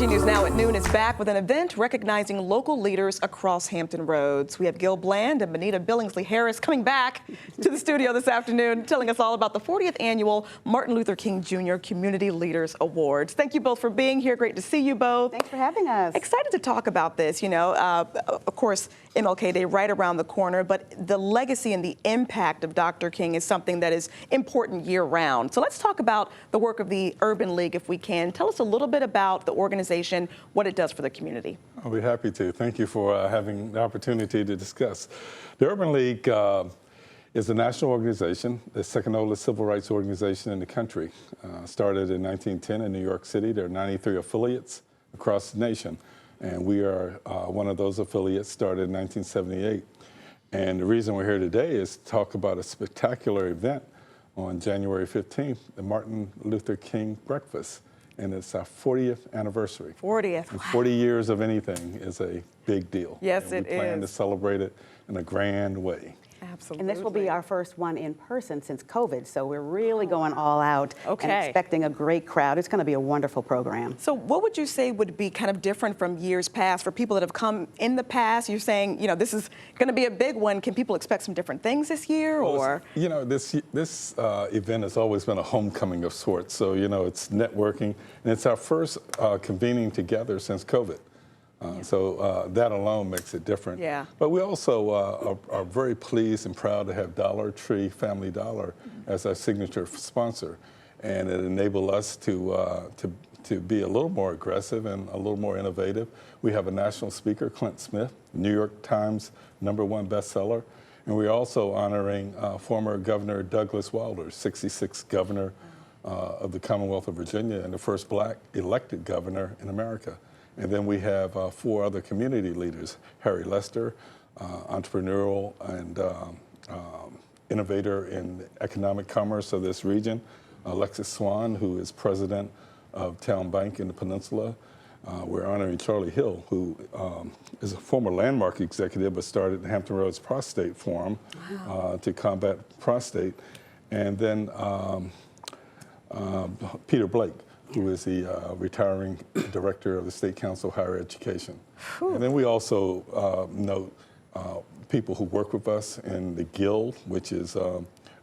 13 News Now at noon is back with an event recognizing local leaders across Hampton Roads. We have Gil Bland and Bonita Billingsley-Harris coming back to the studio this afternoon, telling us all about the 40th annual Martin Luther King Jr. Community Leaders Awards. Thank you both for being here. Great to see you both. Thanks for having us. Excited to talk about this. You know, of course, MLK Day right around the corner, but the legacy and the impact of Dr. King is something that is important year-round. So let's talk about the work of the Urban League, if we can. Tell us a little bit about the organization, what it does for the community. I'll be happy to. Thank you for having the opportunity to discuss. The Urban League is a national organization, the second oldest civil rights organization in the country. Started in 1910 in New York City. There are 93 affiliates across the nation. And we are one of those affiliates, started in 1978. And the reason we're here today is to talk about a spectacular event on January 15th, the Martin Luther King Breakfast. And it's our 40th anniversary. 40th. And 40 years of anything is a big deal. Yes, and we plan to celebrate it in a grand way. Absolutely. And this will be our first one in person since COVID, so we're really going all out and expecting a great crowd. It's going to be a wonderful program. So what would you say would be kind of different from years past for people that have come in the past? You're saying, you know, this is going to be a big one. Can people expect some different things this year, or? You know, this event has always been a homecoming of sorts. So, you know, it's networking, and it's our first convening together since COVID. So that alone makes it different. Yeah. But we also are very pleased and proud to have Dollar Tree Family Dollar as our signature sponsor, and it enabled us to be a little more aggressive and a little more innovative. We have a national speaker, Clint Smith, New York Times #1 bestseller, and we're also honoring former Governor Douglas Wilder, 66th governor of the Commonwealth of Virginia and the first black elected governor in America. And then we have 4 other community leaders: Harry Lester, entrepreneurial and innovator in economic commerce of this region; Alexis Swan, who is president of Town Bank in the Peninsula. We're honoring Charlie Hill, who is a former Landmark executive but started the Hampton Roads Prostate Forum to combat prostate. And then Peter Blake, who is the retiring director of the State Council of Higher Education. Whew. And then we also note people who work with us in the Guild, which is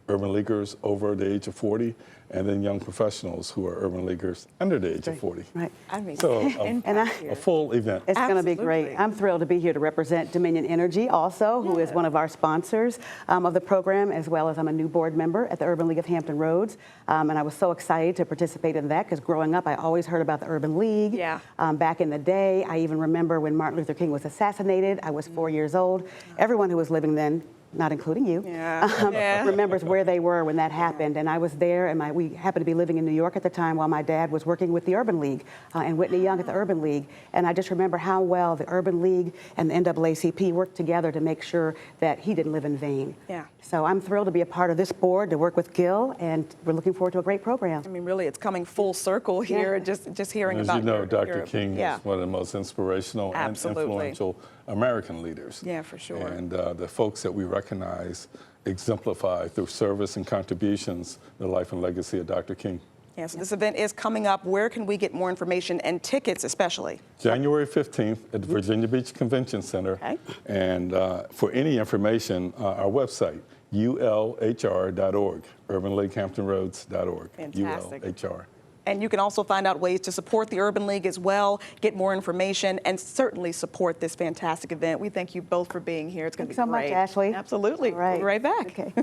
urban leaguers over the age of 40, and then young professionals who are urban leaguers under the age of 40. Right. I mean, so a full event. It's going to be great. I'm thrilled to be here to represent Dominion Energy also, who is one of our sponsors of the program, as well as I'm a new board member at the Urban League of Hampton Roads. And I was so excited to participate in that because growing up, I always heard about the Urban League. Yeah. Back in the day, I even remember when Martin Luther King was assassinated. I was 4 years old. Everyone who was living then, not including you, remembers where they were when that happened. And I was there, and we happened to be living in New York at the time while my dad was working with the Urban League and Whitney Young at the Urban League. And I just remember how well the Urban League and the NAACP worked together to make sure that he didn't live in vain. Yeah. So I'm thrilled to be a part of this board, to work with Gil, and we're looking forward to a great program. I mean, really, it's coming full circle here, just hearing about As you know, Dr. King is one of the most inspirational and influential American leaders. Yeah, for sure. And the folks that we recognize exemplify through service and contributions the life and legacy of Dr. King. Yeah, so this event is coming up. Where can we get more information and tickets especially? January 15th at the Virginia Beach Convention Center. Okay. And for any information, our website, ulhr.org, urbanleaguehamptonroads.org. Fantastic. ULHR. And you can also find out ways to support the Urban League as well, get more information, and certainly support this fantastic event. We thank you both for being here. It's going to be great. Thanks so much, Ashley. Absolutely. All right. We'll be right back. Okay.